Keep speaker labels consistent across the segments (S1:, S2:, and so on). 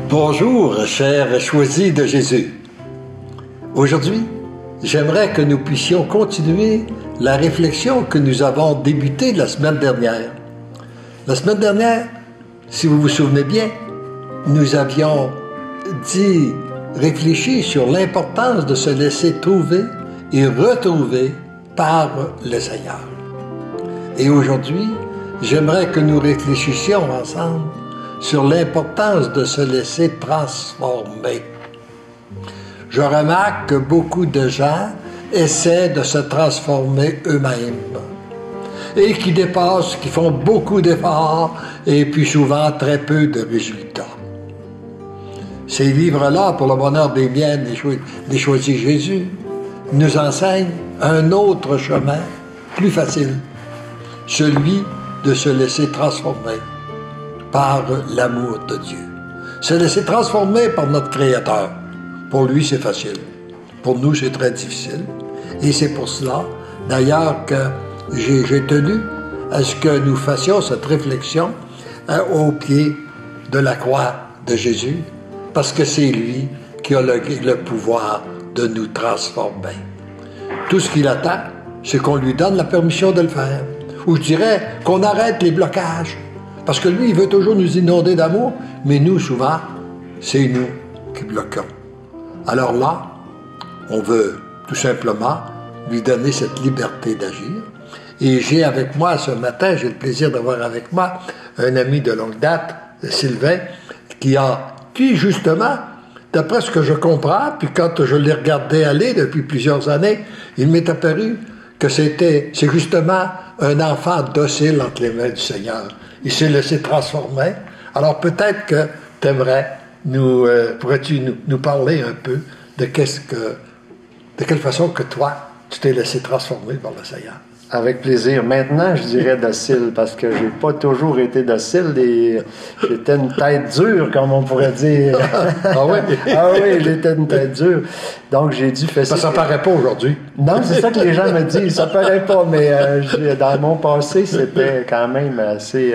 S1: Bonjour, chers choisis de Jésus. Aujourd'hui, j'aimerais que nous puissions continuer la réflexion que nous avons débutée la semaine dernière. La semaine dernière, si vous vous souvenez bien, nous avions réfléchi sur l'importance de se laisser trouver et retrouver par le Seigneur. Et aujourd'hui, j'aimerais que nous réfléchissions ensemble sur l'importance de se laisser transformer. Je remarque que beaucoup de gens essaient de se transformer eux-mêmes et qui dépassent, qui font beaucoup d'efforts et puis souvent très peu de résultats. Ces livres-là, pour le bonheur des miens, des choisis Jésus, nous enseignent un autre chemin plus facile, celui de se laisser transformer par l'amour de Dieu. Se laisser transformer par notre Créateur. Pour lui, c'est facile. Pour nous, c'est très difficile. Et c'est pour cela, d'ailleurs, que j'ai tenu à ce que nous fassions cette réflexion au pied de la croix de Jésus, parce que c'est lui qui a le pouvoir de nous transformer. Tout ce qu'il attend, c'est qu'on lui donne la permission de le faire. Ou je dirais qu'on arrête les blocages. Parce que lui, il veut toujours nous inonder d'amour, mais nous, souvent, c'est nous qui bloquons. Alors là, on veut tout simplement lui donner cette liberté d'agir. Et j'ai avec moi ce matin, j'ai le plaisir d'avoir avec moi un ami de longue date, Sylvain, qui justement, d'après ce que je comprends, puis quand je l'ai regardé aller depuis plusieurs années, il m'est apparu que c'est justement un enfant docile entre les mains du Seigneur. Il s'est laissé transformer. Alors peut-être que pourrais-tu nous parler un peu de quelle façon que toi, tu t'es laissé transformer par le Seigneur?
S2: Avec plaisir. Maintenant, je dirais docile, parce que j'ai pas toujours été docile et j'étais une tête dure, comme on pourrait dire.
S1: Ah oui?
S2: Ah oui, j'étais une tête dure. Donc, j'ai dû faire ça.
S1: Ça paraît pas aujourd'hui.
S2: Non, c'est ça que les gens me disent. Ça paraît pas, mais dans mon passé, c'était quand même assez...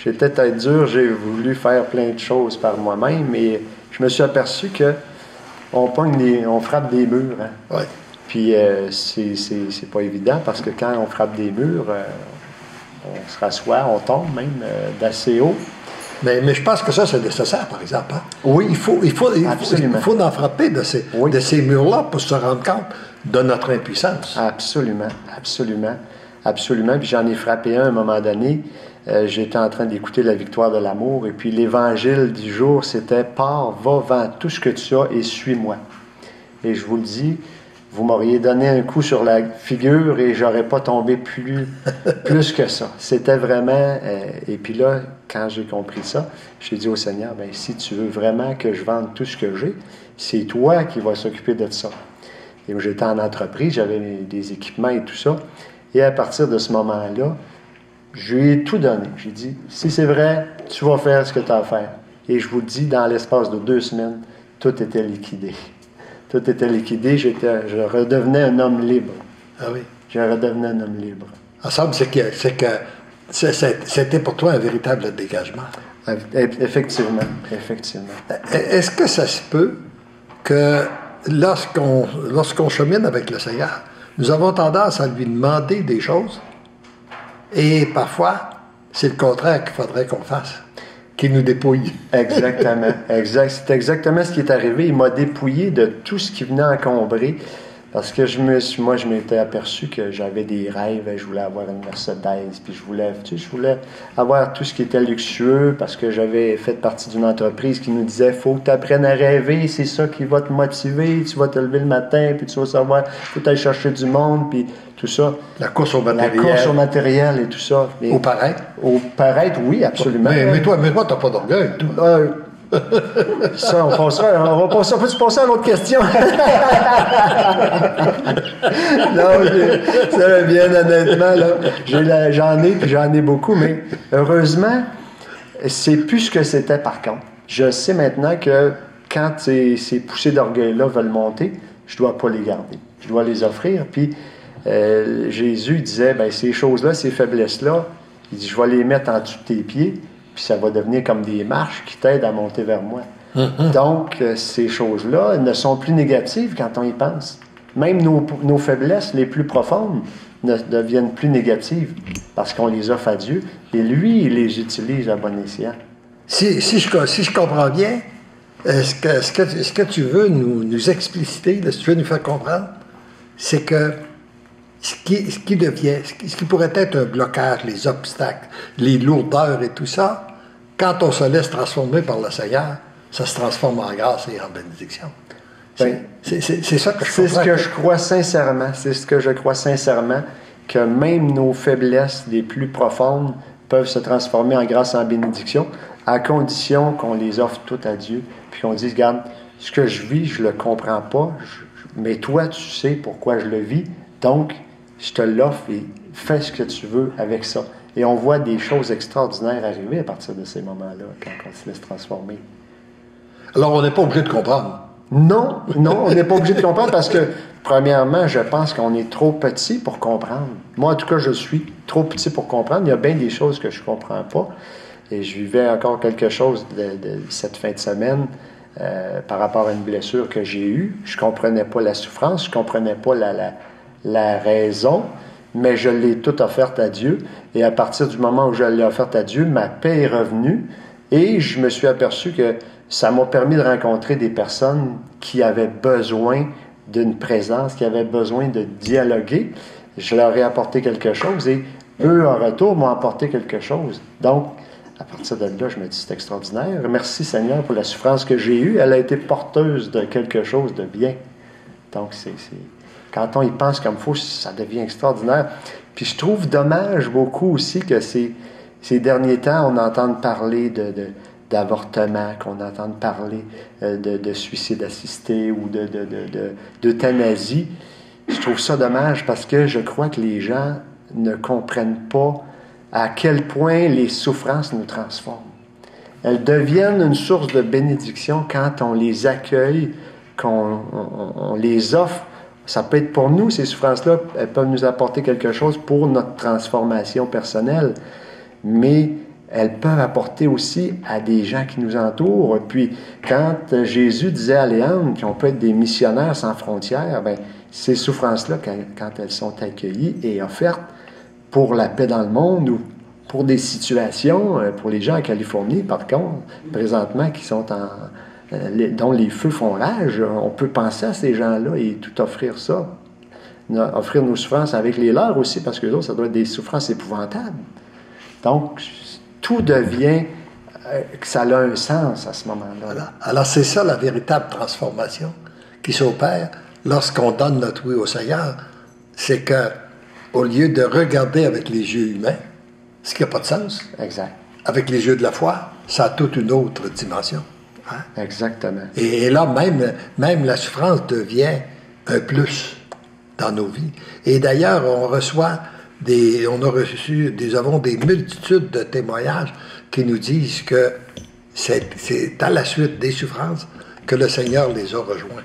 S2: j'étais tête dure, j'ai voulu faire plein de choses par moi-même, et je me suis aperçu que on frappe des murs. Hein?
S1: Oui.
S2: Puis c'est pas évident, parce que quand on frappe des murs, on se rassoit, on tombe même d'assez haut.
S1: Mais je pense que ça, c'est nécessaire, par exemple. Hein?
S2: Oui.
S1: Il faut en frapper de ces murs-là pour se rendre compte de notre impuissance.
S2: Absolument. Puis j'en ai frappé un à un moment donné. J'étais en train d'écouter La victoire de l'amour, et puis l'évangile du jour, c'était « Pars, va, vends tout ce que tu as et suis-moi ». Et je vous le dis, vous m'auriez donné un coup sur la figure et j'aurais pas tombé plus que ça. C'était vraiment... et puis là, quand j'ai compris ça, j'ai dit au Seigneur, bien, si tu veux vraiment que je vende tout ce que j'ai, c'est toi qui vas s'occuper de ça. Et j'étais en entreprise, j'avais des équipements et tout ça. Et à partir de ce moment-là, je lui ai tout donné. J'ai dit, si c'est vrai, tu vas faire ce que tu as à faire. Et je vous le dis, dans l'espace de 2 semaines, tout était liquidé. Tout était liquidé, je redevenais un homme libre.
S1: Ah oui?
S2: Je redevenais un homme libre.
S1: Ensemble, c'était pour toi un véritable dégagement.
S2: Effectivement.
S1: Est-ce que ça se peut que lorsqu'on chemine avec le Seigneur, nous avons tendance à lui demander des choses et parfois, c'est le contraire qu'il faudrait qu'on fasse? Qui nous dépouille.
S2: Exactement. C'est exactement ce qui est arrivé. Il m'a dépouillé de tout ce qui venait encombrer. Parce que je m'étais aperçu que j'avais des rêves. Je voulais avoir une Mercedes. Puis je voulais avoir tout ce qui était luxueux, parce que j'avais fait partie d'une entreprise qui nous disait, faut que tu apprennes à rêver. C'est ça qui va te motiver. Tu vas te lever le matin, puis tu vas savoir, faut aller chercher du monde, puis tout ça.
S1: La course au matériel.
S2: La course au matériel et tout ça.
S1: Mais, au paraître.
S2: Au paraître, oui, absolument.
S1: Mais toi, t'as pas d'orgueil.
S2: Ça, on va passer à une autre question. Non, ça va bien, honnêtement, là. J'en ai beaucoup, mais heureusement, C'est plus ce que c'était par contre. Je sais maintenant que quand ces poussées d'orgueil-là veulent monter, je ne dois pas les garder. Je dois les offrir. Puis Jésus disait, ben, ces choses-là, ces faiblesses-là, il dit, je vais les mettre en dessous de tes pieds, puis ça va devenir comme des marches qui t'aident à monter vers moi. Donc, ces choses-là ne sont plus négatives quand on y pense. Même nos faiblesses les plus profondes ne deviennent plus négatives parce qu'on les offre à Dieu et lui, il les utilise à bon escient.
S1: Si je comprends bien, ce que tu veux nous expliciter, là, si tu veux nous faire comprendre, c'est que ce qui pourrait être un blocage, les obstacles, les lourdeurs et tout ça, quand on se laisse transformer par le Seigneur, ça se transforme en grâce et en bénédiction. C'est ça que je comprends.
S2: C'est ce que je crois sincèrement. C'est ce que je crois sincèrement, que même nos faiblesses les plus profondes peuvent se transformer en grâce et en bénédiction, à condition qu'on les offre toutes à Dieu, puis qu'on dise, regarde, ce que je vis, je le comprends pas, mais toi, tu sais pourquoi je le vis, donc je te l'offre et fais ce que tu veux avec ça. Et on voit des choses extraordinaires arriver à partir de ces moments-là, quand on se laisse transformer.
S1: Alors, on n'est pas obligé de comprendre.
S2: Non, on n'est pas obligé de comprendre parce que, premièrement, je pense qu'on est trop petit pour comprendre. Moi, en tout cas, je suis trop petit pour comprendre. Il y a bien des choses que je ne comprends pas. Et je vivais encore quelque chose de cette fin de semaine par rapport à une blessure que j'ai eue. Je ne comprenais pas la souffrance, je ne comprenais pas la raison, mais je l'ai toute offerte à Dieu. Et à partir du moment où je l'ai offerte à Dieu, ma paix est revenue et je me suis aperçu que ça m'a permis de rencontrer des personnes qui avaient besoin d'une présence, qui avaient besoin de dialoguer. Je leur ai apporté quelque chose et eux, en retour, m'ont apporté quelque chose. Donc, à partir de là, je me dis, c'est extraordinaire. Merci Seigneur pour la souffrance que j'ai eue. Elle a été porteuse de quelque chose de bien. Donc, quand on y pense comme il faut, ça devient extraordinaire. Puis je trouve dommage beaucoup aussi que ces derniers temps, on entend parler d'avortement, qu'on entend parler de suicide assisté ou d'euthanasie. Je trouve ça dommage parce que je crois que les gens ne comprennent pas à quel point les souffrances nous transforment. Elles deviennent une source de bénédiction quand on les accueille, on les offre. Ça peut être pour nous, ces souffrances-là, elles peuvent nous apporter quelque chose pour notre transformation personnelle, mais elles peuvent apporter aussi à des gens qui nous entourent. Puis, quand Jésus disait à Léandre qu'on peut être des missionnaires sans frontières, bien, ces souffrances-là, quand elles sont accueillies et offertes pour la paix dans le monde ou pour des situations, pour les gens en Californie, par contre, présentement, qui sont dont les feux font rage, on peut penser à ces gens-là et tout offrir ça. Offrir nos souffrances avec les leurs aussi, parce que les autres, ça doit être des souffrances épouvantables. Donc, tout devient que ça a un sens à ce moment-là.
S1: Alors, c'est ça la véritable transformation qui s'opère lorsqu'on donne notre oui au Seigneur. C'est que, au lieu de regarder avec les yeux humains, ce qui n'a pas de sens,
S2: exact.
S1: Avec les yeux de la foi, ça a toute une autre dimension. Hein?
S2: Exactement.
S1: Et là, même la souffrance devient un plus dans nos vies. Et d'ailleurs, nous avons des multitudes de témoignages qui nous disent que c'est à la suite des souffrances que le Seigneur les a rejoints.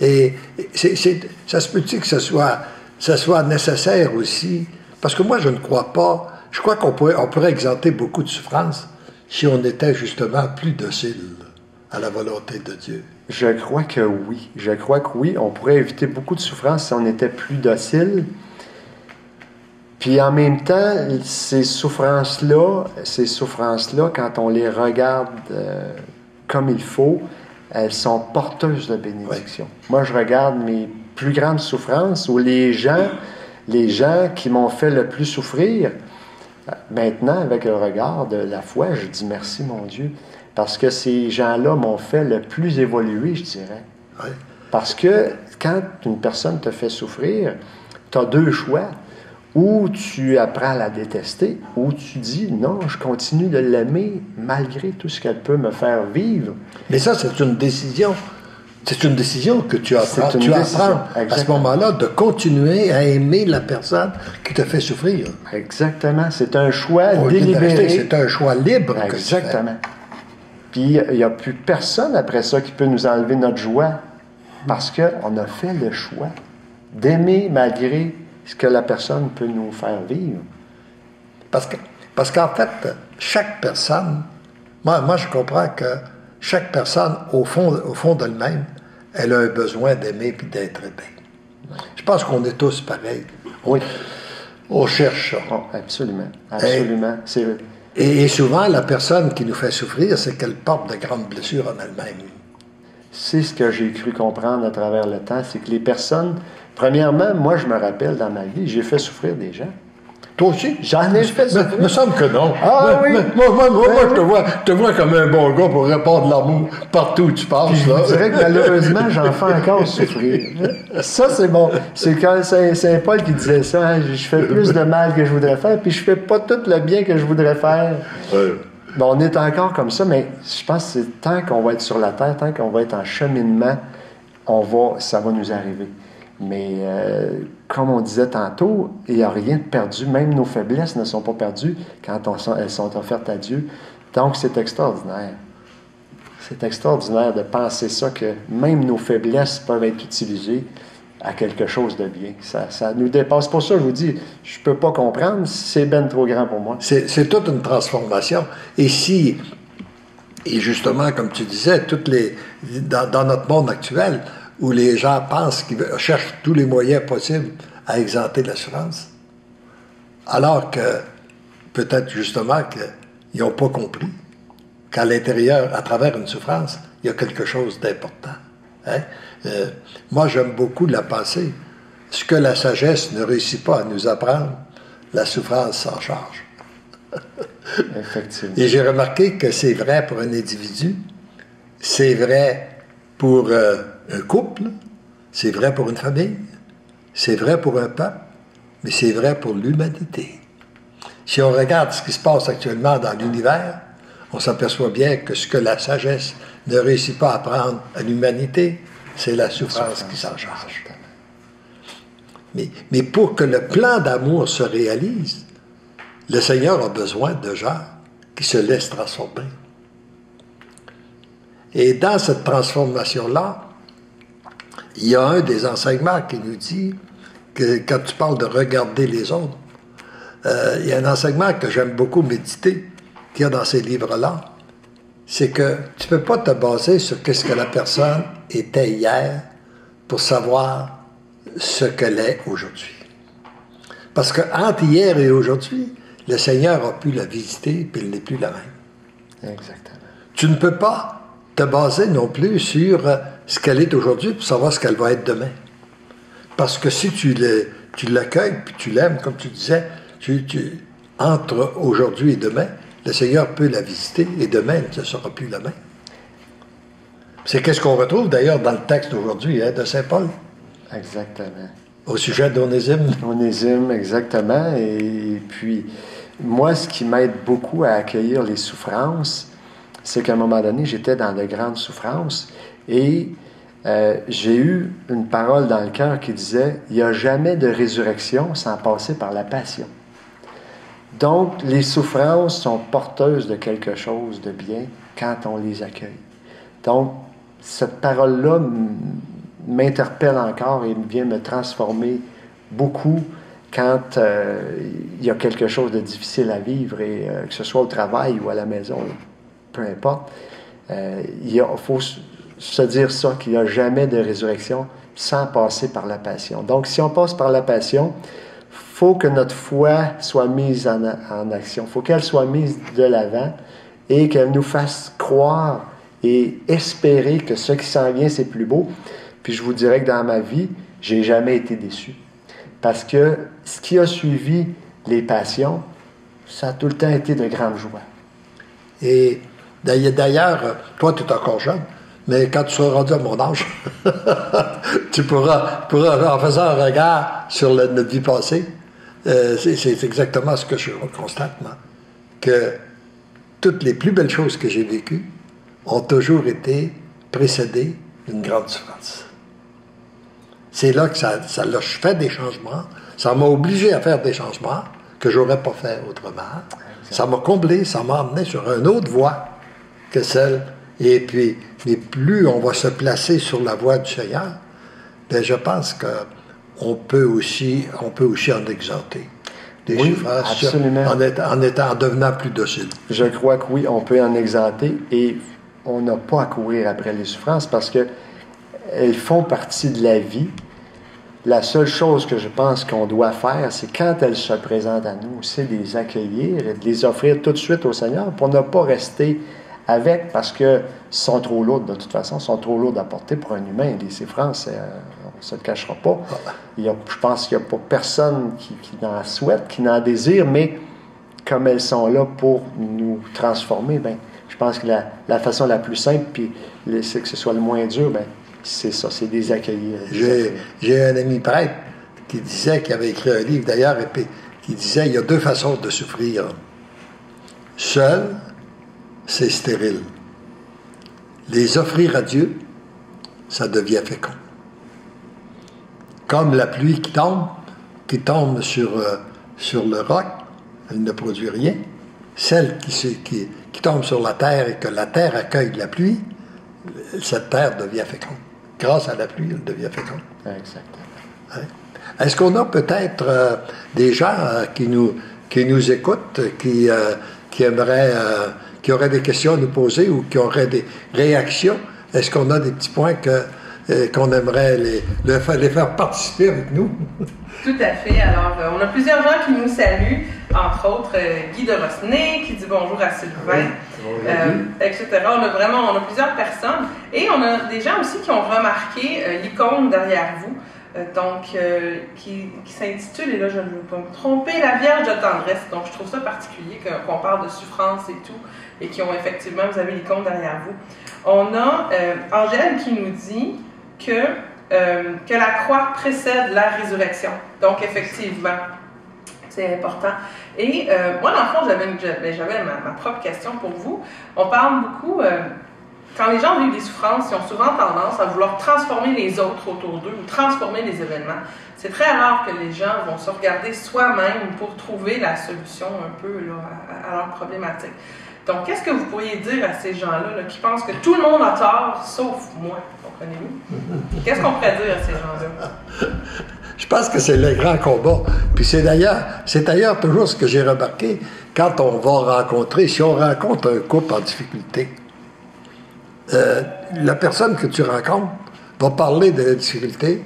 S1: Et ça se peut-il que ce soit nécessaire aussi, parce que moi, je ne crois pas, je crois qu'on pourrait exempter beaucoup de souffrances si on était justement plus docile à la volonté de Dieu.
S2: Je crois que oui. Je crois que oui. On pourrait éviter beaucoup de souffrances si on était plus docile. Puis en même temps, ces souffrances-là, quand on les regarde comme il faut, elles sont porteuses de bénédiction. Oui. Moi, je regarde mes plus grandes souffrances où les gens qui m'ont fait le plus souffrir, maintenant, avec le regard de la foi, je dis merci, mon Dieu, parce que ces gens-là m'ont fait le plus évoluer, je dirais.
S1: Oui.
S2: Parce que quand une personne te fait souffrir, tu as deux choix. Ou tu apprends à la détester, ou tu dis non, je continue de l'aimer malgré tout ce qu'elle peut me faire vivre.
S1: Mais ça, c'est une décision. C'est une décision que tu apprends. Tu
S2: décision.
S1: apprends à ce moment-là de continuer à aimer la personne qui te fait souffrir.
S2: Exactement. C'est un choix délibéré.
S1: C'est un choix libre.
S2: Exactement. Puis il n'y a plus personne après ça qui peut nous enlever notre joie parce qu'on a fait le choix d'aimer malgré ce que la personne peut nous faire vivre.
S1: Parce qu'en fait, chaque personne, moi je comprends que chaque personne, au fond d'elle-même, elle a un besoin d'aimer et d'être aimée. Je pense qu'on est tous pareils.
S2: Oui.
S1: On cherche ça.
S2: Oh, absolument. Absolument.
S1: Et souvent, la personne qui nous fait souffrir, c'est qu'elle porte de grandes blessures en elle-même.
S2: C'est ce que j'ai cru comprendre à travers le temps, c'est que les personnes, premièrement, moi je me rappelle dans ma vie, j'ai fait souffrir des gens.
S1: Toi aussi?
S2: J'en ai fait souffrir.
S1: Me semble que non.
S2: Ah oui?
S1: Moi, je te vois comme un bon gars pour répandre de l'amour partout où tu passes.
S2: Je dirais que malheureusement, j'en fais encore souffrir. Ça, c'est bon. C'est quand Saint Paul qui disait ça, hein, je fais plus de mal que je voudrais faire, puis je fais pas tout le bien que je voudrais faire.
S1: Ouais.
S2: Bon, on est encore comme ça, mais je pense que c'est tant qu'on va être sur la terre, tant qu'on va être en cheminement, ça va nous arriver. Mais comme on disait tantôt, il n'y a rien de perdu. Même nos faiblesses ne sont pas perdues quand elles sont offertes à Dieu. Donc, c'est extraordinaire. C'est extraordinaire de penser ça, que même nos faiblesses peuvent être utilisées à quelque chose de bien. Ça nous dépasse. Pour ça, je vous dis, je ne peux pas comprendre, c'est bien trop grand pour moi.
S1: C'est toute une transformation. Et justement, comme tu disais, dans notre monde actuel, où les gens pensent qu'ils cherchent tous les moyens possibles à exempter de l'assurance, alors que peut-être justement qu'ils n'ont pas compris qu'à l'intérieur, à travers une souffrance, il y a quelque chose d'important. Hein? Moi, j'aime beaucoup la pensée. Ce que la sagesse ne réussit pas à nous apprendre, la souffrance s'en charge.
S2: Effectivement.
S1: Et j'ai remarqué que c'est vrai pour un individu, c'est vrai pour un couple, c'est vrai pour une famille, c'est vrai pour un peuple, mais c'est vrai pour l'humanité. Si on regarde ce qui se passe actuellement dans l'univers, on s'aperçoit bien que ce que la sagesse ne réussit pas à apprendre à l'humanité, c'est la souffrance qui s'en charge. Mais pour que le plan d'amour se réalise, le Seigneur a besoin de gens qui se laissent transformer. Et dans cette transformation-là, il y a un des enseignements qui nous dit que quand tu parles de regarder les autres, il y a un enseignement que j'aime beaucoup méditer, qu'il y a dans ces livres-là, c'est que tu ne peux pas te baser sur ce que la personne était hier pour savoir ce qu'elle est aujourd'hui. Parce qu'entre hier et aujourd'hui, le Seigneur a pu la visiter, puis elle n'est plus la même.
S2: Exactement.
S1: Tu ne peux pas te baser non plus sur ce qu'elle est aujourd'hui pour savoir ce qu'elle va être demain. Parce que si tu l'accueilles, puis tu l'aimes, comme tu disais, entre aujourd'hui et demain, le Seigneur peut la visiter, et demain, ce ne sera plus la même. C'est qu'est-ce qu'on retrouve d'ailleurs dans le texte d'aujourd'hui de Saint Paul.
S2: Exactement.
S1: Au sujet d'Onésime.
S2: Onésime, exactement. Et puis, moi, ce qui m'aide beaucoup à accueillir les souffrances, c'est qu'à un moment donné, j'étais dans de grandes souffrances et j'ai eu une parole dans le cœur qui disait « Il n'y a jamais de résurrection sans passer par la passion ». Donc, les souffrances sont porteuses de quelque chose de bien quand on les accueille. Donc, cette parole-là m'interpelle encore et vient me transformer beaucoup quand il y a quelque chose de difficile à vivre, et que ce soit au travail ou à la maison, peu importe. Il faut se dire ça, qu'il n'y a jamais de résurrection sans passer par la passion. Donc, si on passe par la passion, il faut que notre foi soit mise en action. Il faut qu'elle soit mise de l'avant et qu'elle nous fasse croire et espérer que ce qui s'en vient, c'est plus beau. Puis je vous dirais que dans ma vie, j'ai jamais été déçu. Parce que ce qui a suivi les passions, ça a tout le temps été de grande joie.
S1: Et d'ailleurs, toi, tu es encore jeune, mais quand tu seras rendu à mon âge, tu pourras, en faisant un regard sur notre vie passée, c'est exactement ce que je constate, moi, que toutes les plus belles choses que j'ai vécues ont toujours été précédées une grande souffrance. C'est là que ça l'a fait des changements. Ça m'a obligé à faire des changements que je n'aurais pas fait autrement. Ça m'a comblé, ça m'a amené sur une autre voie que celle. Et puis, mais plus on va se placer sur la voie du Seigneur, bien, je pense qu'on peut aussi en exalter. Des souffrances,
S2: absolument.
S1: En devenant plus docile.
S2: Je crois que oui, on peut en exalter et on n'a pas à courir après les souffrances parce qu'elles font partie de la vie. La seule chose que je pense qu'on doit faire, c'est quand elles se présentent à nous, c'est de les accueillir et de les offrir tout de suite au Seigneur pour ne pas rester avec parce que sont trop lourdes de toute façon, sont trop lourdes à porter pour un humain. Les souffrances, on ne se le cachera pas. Je pense qu'il n'y a pas personne qui n'en souhaite, qui n'en désire, mais comme elles sont là pour nous transformer, bien, je pense que la façon la plus simple, puis c'est que ce soit le moins dur, bien, c'est ça, c'est des accueillir.
S1: J'ai un ami prêtre qui disait, qui avait écrit un livre d'ailleurs, et qui disait, il y a deux façons de souffrir. Seul, c'est stérile. Les offrir à Dieu, ça devient fécond. Comme la pluie qui tombe sur le roc, elle ne produit rien. Celle qui tombe sur la terre et que la terre accueille la pluie, cette terre devient féconde. Grâce à la pluie, elle devient féconde.
S2: Exactement.
S1: Hein? Est-ce qu'on a peut-être des gens qui nous écoutent, qui aimeraient, qui auraient des questions à nous poser ou qui auraient des réactions? Est-ce qu'on a des petits points qu'on aimerait les faire participer avec nous?
S3: Tout à fait. Alors, on a plusieurs gens qui nous saluent, entre autres Guy de Rosnay qui dit bonjour à Sylvain, etc. On a plusieurs personnes et on a des gens aussi qui ont remarqué l'icône derrière vous, qui s'intitule, et là je ne veux pas me tromper, La Vierge de tendresse. Donc je trouve ça particulier qu'on parle de souffrance et tout, et qui ont effectivement, vous avez l'icône derrière vous. On a Angèle qui nous dit que la croix précède la résurrection. Donc, effectivement, c'est important. Et moi, dans le fond, j'avais ma propre question pour vous. On parle beaucoup, quand les gens vivent des souffrances, ils ont souvent tendance à vouloir transformer les autres autour d'eux ou transformer les événements. C'est très rare que les gens vont se regarder soi-même pour trouver la solution un peu là, à leur problématique. Donc, qu'est-ce que vous pourriez dire à ces gens-là qui pensent que tout le monde a tort, sauf moi? Comprenez-vous? Qu'est-ce qu'on pourrait dire à ces gens-là?
S1: Je pense que c'est le grand combat. Puis c'est d'ailleurs toujours ce que j'ai remarqué quand on va rencontrer, si on rencontre un couple en difficulté, la personne que tu rencontres va parler de la difficulté,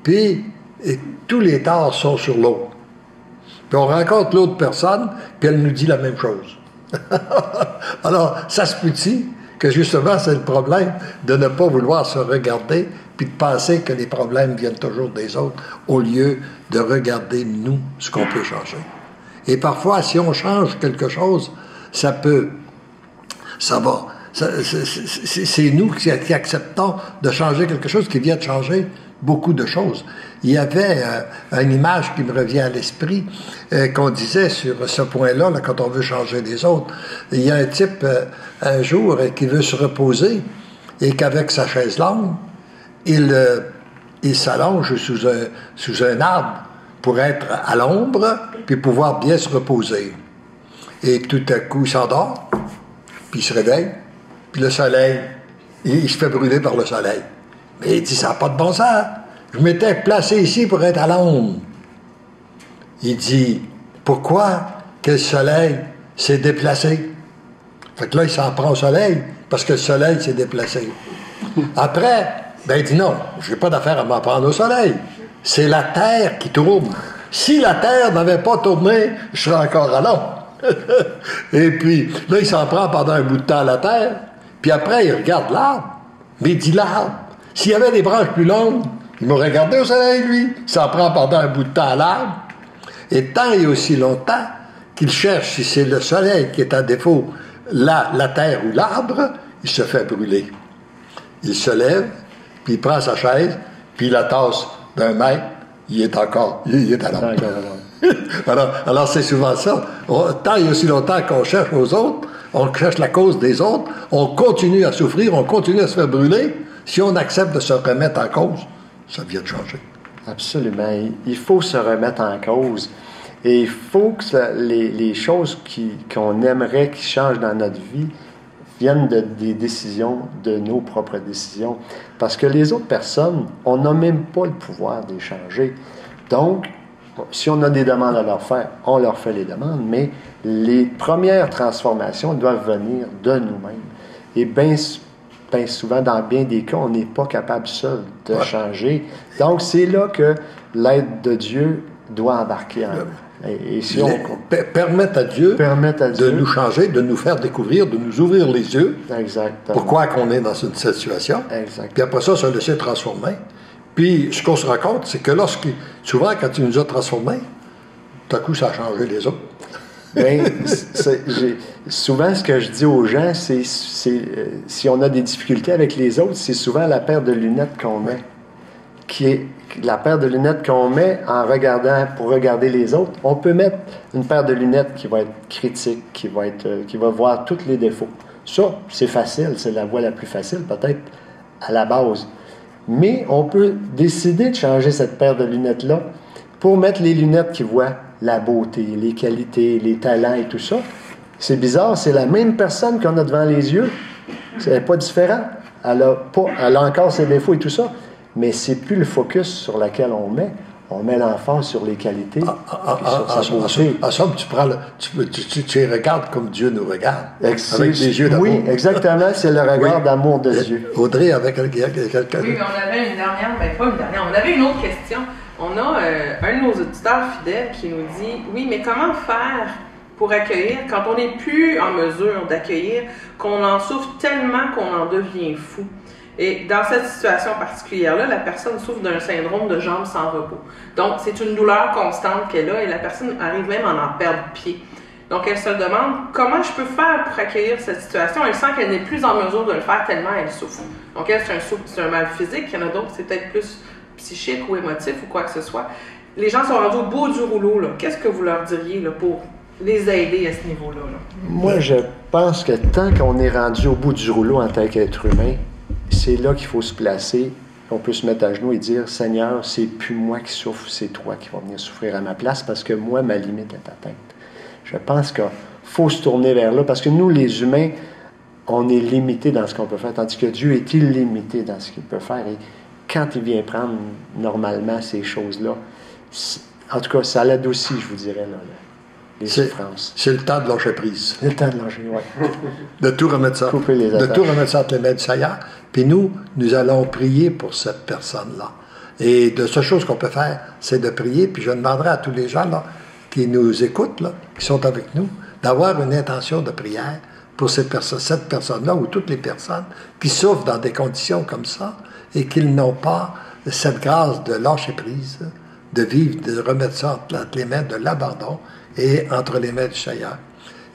S1: puis tous les torts sont sur l'autre. Puis on rencontre l'autre personne, puis elle nous dit la même chose. Alors, ça se peut-il que justement, c'est le problème de ne pas vouloir se regarder puis de penser que les problèmes viennent toujours des autres au lieu de regarder, nous, ce qu'on peut changer. Et parfois, si on change quelque chose, ça va. C'est nous qui acceptons de changer quelque chose qui vient de changer beaucoup de choses. Il y avait une image qui me revient à l'esprit qu'on disait sur ce point-là, là, quand on veut changer les autres. Il y a un type, un jour, qui veut se reposer et qu'avec sa chaise longue, il s'allonge sous un arbre pour être à l'ombre puis pouvoir bien se reposer. Et tout à coup, il s'endort, puis il se réveille, puis le soleil, il se fait brûler par le soleil. Mais il dit, ça n'a pas de bon sens. Je m'étais placé ici pour être à l'ombre. Il dit, pourquoi que le soleil s'est déplacé? Fait que là, il s'en prend au soleil, parce que le soleil s'est déplacé. Après, il dit, non, je n'ai pas d'affaire à m'en prendre au soleil. C'est la Terre qui tourne. Si la Terre n'avait pas tourné, je serais encore à l'ombre. Et puis, là, il s'en prend pendant un bout de temps à la Terre, puis après, il regarde l'arbre. Mais il dit, l'arbre, s'il y avait des branches plus longues, il m'aurait regardé au soleil, lui. Il s'en prend pendant un bout de temps à l'arbre. Et tant et aussi longtemps qu'il cherche si c'est le soleil qui est à défaut, la terre ou l'arbre, il se fait brûler. Il se lève, puis il prend sa chaise, puis il la tasse d'un mètre, il est à l'ombre. Alors c'est souvent ça. Tant et aussi longtemps qu'on cherche aux autres, on cherche la cause des autres, on continue à souffrir, on continue à se faire brûler. Si on accepte de se remettre en cause, ça vient de changer.
S2: Absolument. Il faut se remettre en cause. Et il faut que les choses qu'on aimerait qu'ils changent dans notre vie viennent des décisions, de nos propres décisions. Parce que les autres personnes, on n'a même pas le pouvoir de les changer. Donc, si on a des demandes à leur faire, on leur fait les demandes, mais les premières transformations doivent venir de nous-mêmes. Et bien souvent, dans bien des cas, on n'est pas capable seul de changer. Donc, c'est là que l'aide de Dieu doit embarquer en nous. Et si on
S1: permettre à Dieu de nous changer, de nous faire découvrir, de nous ouvrir les yeux.
S2: Exactement.
S1: Pourquoi qu'on est dans cette situation.
S2: Exactement.
S1: Puis après ça, se laisser transformer. Puis ce qu'on se rend compte, c'est que souvent, quand tu nous as transformés, tout à coup, ça a changé les autres.
S2: Bien, souvent, ce que je dis aux gens, c'est si on a des difficultés avec les autres, c'est souvent la paire de lunettes qu'on met. Qui est la paire de lunettes qu'on met pour regarder les autres. On peut mettre une paire de lunettes qui va être critique, qui va voir tous les défauts. Ça, c'est facile, c'est la voie la plus facile, peut-être à la base. Mais on peut décider de changer cette paire de lunettes-là pour mettre les lunettes qui voient la beauté, les qualités, les talents et tout ça. C'est bizarre, c'est la même personne qu'on a devant les yeux. C'est pas différent. Elle a encore ses défauts et tout ça, mais c'est plus le focus sur lequel on met. On met l'emphase sur les qualités, sur sa beauté.
S1: En somme, tu regardes comme Dieu nous regarde, avec les yeux d'amour.
S2: Oui, exactement, c'est le regard d'amour de Dieu.
S1: Audrey, avec quelqu'un...
S3: Oui, mais on avait une dernière, pas une dernière, on avait une autre question. On a un de nos auditeurs fidèles qui nous dit « Oui, mais comment faire pour accueillir, quand on n'est plus en mesure d'accueillir, qu'on en souffre tellement qu'on en devient fou? » Et dans cette situation particulière-là, la personne souffre d'un syndrome de jambes sans repos. Donc, c'est une douleur constante qu'elle a et la personne arrive même à en perdre pied. Donc, elle se demande comment je peux faire pour accueillir cette situation. Elle sent qu'elle n'est plus en mesure de le faire tellement elle souffre. Donc, elle, c'est un mal physique. Il y en a d'autres, c'est peut-être plus psychique ou émotif ou quoi que ce soit. Les gens sont rendus au bout du rouleau. Qu'est-ce que vous leur diriez là, pour les aider à ce niveau-là?
S2: Moi, je pense que tant qu'on est rendu au bout du rouleau en tant qu'être humain, c'est là qu'il faut se placer. On peut se mettre à genoux et dire « Seigneur, c'est plus moi qui souffre, c'est toi qui vas venir souffrir à ma place parce que moi, ma limite est atteinte. » Je pense qu'il faut se tourner vers là parce que nous, les humains, on est limités dans ce qu'on peut faire, tandis que Dieu est illimité dans ce qu'il peut faire. Et quand il vient prendre normalement ces choses-là, en tout cas, ça l'adoucit, je vous dirais, là, les souffrances.
S1: C'est le temps de lâcher prise.
S2: C'est le temps de lâcher, oui.
S1: De tout remettre ça.
S2: Couper les attaches.
S1: De tout remettre ça entre les mains du Seigneur. Puis nous allons prier pour cette personne-là. Et de seule chose qu'on peut faire, c'est de prier. Puis je demanderai à tous les gens là, qui nous écoutent, là, qui sont avec nous, d'avoir une intention de prière pour cette personne-là ou toutes les personnes qui souffrent dans des conditions comme ça et qui n'ont pas cette grâce de lâcher prise, de vivre, de remettre ça entre les mains de l'abandon et entre les mains du Seigneur.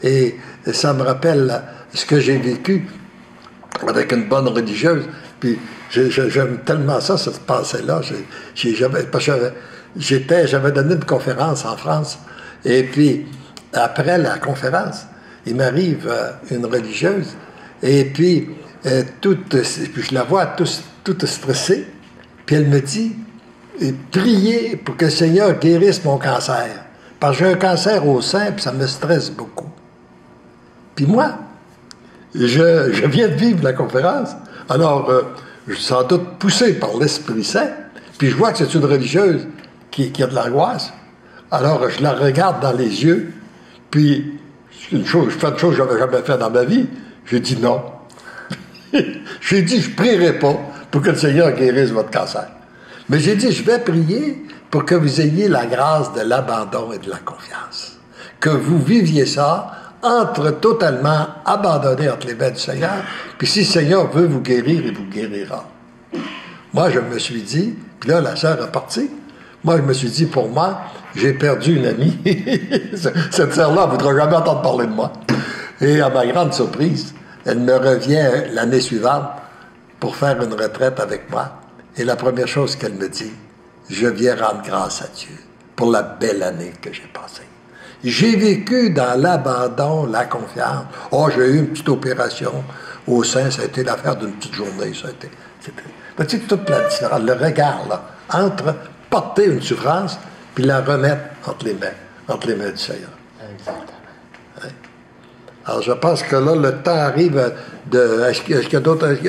S1: Et ça me rappelle ce que j'ai vécu avec une bonne religieuse. Puis j'aime tellement ça, cette pensée-là. J'avais donné une conférence en France. Et puis, après la conférence, il m'arrive une religieuse. Et puis, je la vois toute stressée. Puis elle me dit, priez pour que le Seigneur guérisse mon cancer. Parce que j'ai un cancer au sein, puis ça me stresse beaucoup. Puis moi, je viens de vivre la conférence. Alors, je suis sans doute poussé par l'Esprit Saint. Puis je vois que c'est une religieuse qui a de l'angoisse. Alors, je la regarde dans les yeux. Puis, je fais une chose que je n'avais jamais fait dans ma vie. J'ai dit non. J'ai dit, je ne prierai pas pour que le Seigneur guérisse votre cancer. Mais j'ai dit, je vais prier pour que vous ayez la grâce de l'abandon et de la confiance. Que vous viviez ça totalement abandonné entre les mains du Seigneur. Puis si le Seigneur veut vous guérir, il vous guérira. Moi, je me suis dit, puis là, la sœur est partie. Moi, je me suis dit, pour moi, j'ai perdu une amie. Cette sœur-là ne voudra jamais entendre parler de moi. Et à ma grande surprise, elle me revient l'année suivante pour faire une retraite avec moi. Et la première chose qu'elle me dit, je viens rendre grâce à Dieu pour la belle année que j'ai passée. J'ai vécu dans l'abandon, la confiance. Oh, j'ai eu une petite opération. au sein, ça a été l'affaire d'une petite journée. Mais tu sais, toute la différence, le regard, là, entre porter une souffrance puis la remettre entre les mains du Seigneur.
S2: Exactement.
S1: Ouais. Alors, je pense que là, le temps arrive de... Est-ce qu'il y a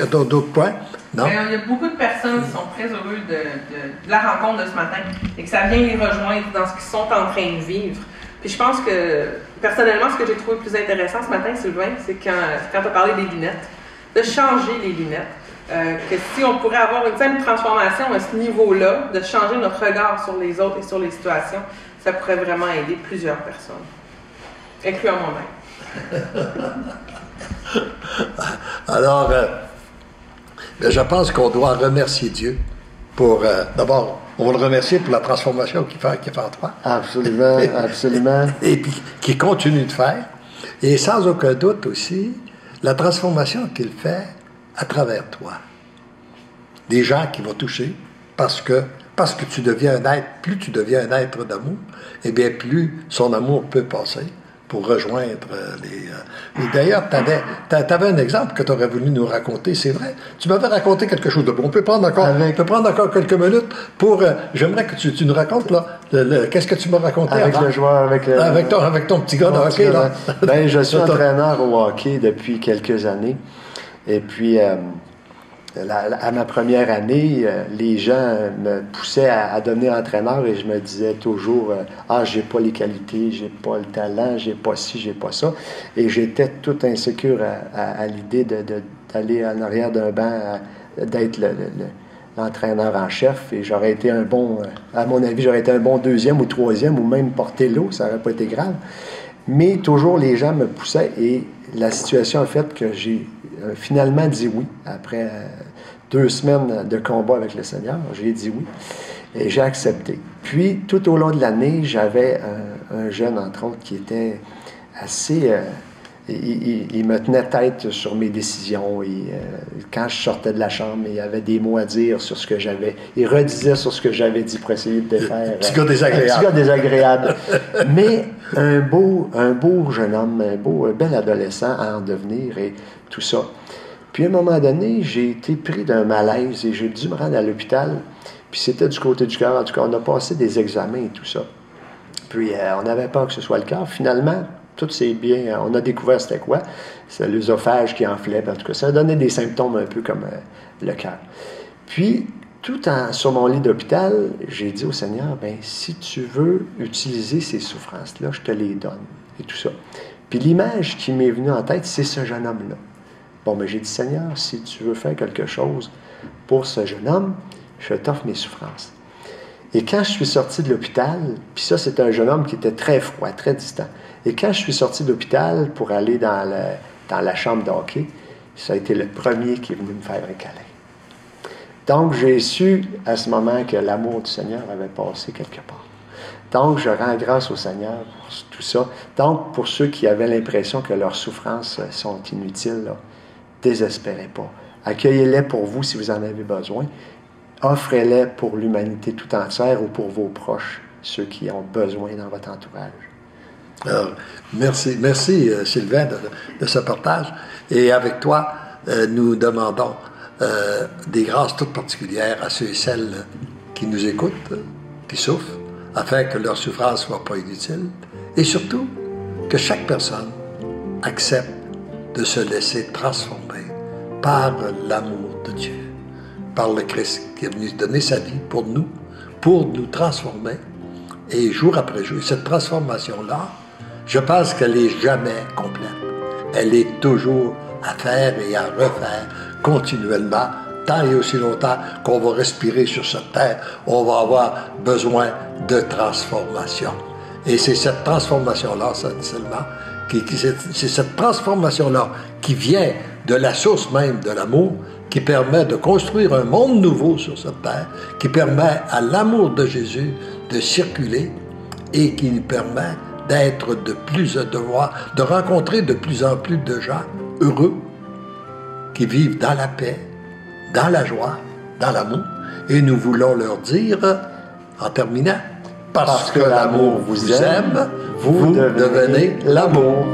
S1: d'autres points? Non?
S3: Il y a beaucoup de personnes qui sont très heureux de la rencontre de ce matin et que ça vient les rejoindre dans ce qu'ils sont en train de vivre. Puis je pense que, personnellement, ce que j'ai trouvé le plus intéressant ce matin, Sylvain, c'est quand tu as parlé des lunettes, de changer les lunettes. Que si on pourrait avoir une simple transformation à ce niveau-là, de changer notre regard sur les autres et sur les situations, ça pourrait vraiment aider plusieurs personnes, incluant moi-même.
S1: Alors, je pense qu'on doit remercier Dieu pour... D'abord, on va le remercier pour la transformation qu'il fait en toi.
S2: Absolument, absolument.
S1: Et puis, qu'il continue de faire. Et sans aucun doute aussi, la transformation qu'il fait à travers toi. Des gens qui vont toucher parce que tu deviens un être, plus tu deviens un être d'amour, eh bien, plus son amour peut passer pour rejoindre les... Et d'ailleurs, tu avais un exemple que tu aurais voulu nous raconter, c'est vrai. Tu m'avais raconté quelque chose de bon. On peut prendre encore quelques minutes pour... J'aimerais que tu nous racontes, là, qu'est-ce que tu m'as raconté
S2: avec
S1: avant?
S2: Le joueur,
S1: avec ton petit gars de hockey, là.
S2: Ben, je suis entraîneur au hockey depuis quelques années. Et puis, à ma première année, les gens me poussaient à devenir entraîneur et je me disais toujours j'ai pas les qualités, j'ai pas le talent, j'ai pas ci, j'ai pas ça. Et j'étais tout insécure à l'idée d'aller en arrière d'un banc, d'être l'entraîneur en chef. Et j'aurais été à mon avis, j'aurais été un bon deuxième ou troisième ou même porter l'eau, ça n'aurait pas été grave. Mais toujours, les gens me poussaient et la situation a fait que j'ai finalement dit oui. Après 2 semaines de combat avec le Seigneur, j'ai dit oui et j'ai accepté. Puis, tout au long de l'année, j'avais un jeune, entre autres, qui était assez... il me tenait tête sur mes décisions et quand je sortais de la chambre, il avait des mots à dire sur ce que j'avais... Il redisait sur ce que j'avais dit pour essayer de défaire.
S1: Petit gars désagréable.
S2: Un petit gars désagréable. Mais un beau jeune homme, un bel adolescent à en devenir et tout ça. Puis à un moment donné, j'ai été pris d'un malaise et j'ai dû me rendre à l'hôpital. Puis c'était du côté du cœur. En tout cas, on a passé des examens et tout ça. Puis on n'avait peur que ce soit le cœur. Finalement, tout s'est bien... On a découvert c'était quoi. C'est l'œsophage qui enflait. En tout cas, ça a donné des symptômes un peu comme le cœur. Puis, sur mon lit d'hôpital, j'ai dit au Seigneur, si tu veux utiliser ces souffrances-là, je te les donne. Et tout ça. Puis l'image qui m'est venue en tête, c'est ce jeune homme-là. Bon, j'ai dit, Seigneur, si tu veux faire quelque chose pour ce jeune homme, je t'offre mes souffrances. Et quand je suis sorti de l'hôpital, puis ça, c'était un jeune homme qui était très froid, très distant. Et quand je suis sorti de l'hôpital pour aller dans la chambre de hockey, ça a été le premier qui est venu me faire un câlin. Donc, j'ai su à ce moment que l'amour du Seigneur avait passé quelque part. Donc, je rends grâce au Seigneur pour tout ça. Donc, pour ceux qui avaient l'impression que leurs souffrances sont inutiles, là, désespérez pas. Accueillez-les pour vous si vous en avez besoin. Offrez-les pour l'humanité tout entière ou pour vos proches, ceux qui ont besoin dans votre entourage.
S1: Alors, merci Sylvain de ce partage. Et avec toi, nous demandons des grâces toutes particulières à ceux et celles qui nous écoutent, qui souffrent, afin que leur souffrance ne soit pas inutile. Et surtout, que chaque personne accepte de se laisser transformer par l'amour de Dieu, par le Christ qui est venu donner sa vie pour nous transformer. Et jour après jour, cette transformation-là, je pense qu'elle n'est jamais complète. Elle est toujours à faire et à refaire continuellement, tant et aussi longtemps qu'on va respirer sur cette terre, on va avoir besoin de transformation. Et c'est cette transformation-là, seulement, c'est cette transformation-là qui vient de la source même de l'amour, qui permet de construire un monde nouveau sur cette terre, qui permet à l'amour de Jésus de circuler et qui nous permet de rencontrer de plus en plus de gens heureux qui vivent dans la paix, dans la joie, dans l'amour. Et nous voulons leur dire, en terminant, parce que l'amour vous aime, vous devenez l'amour.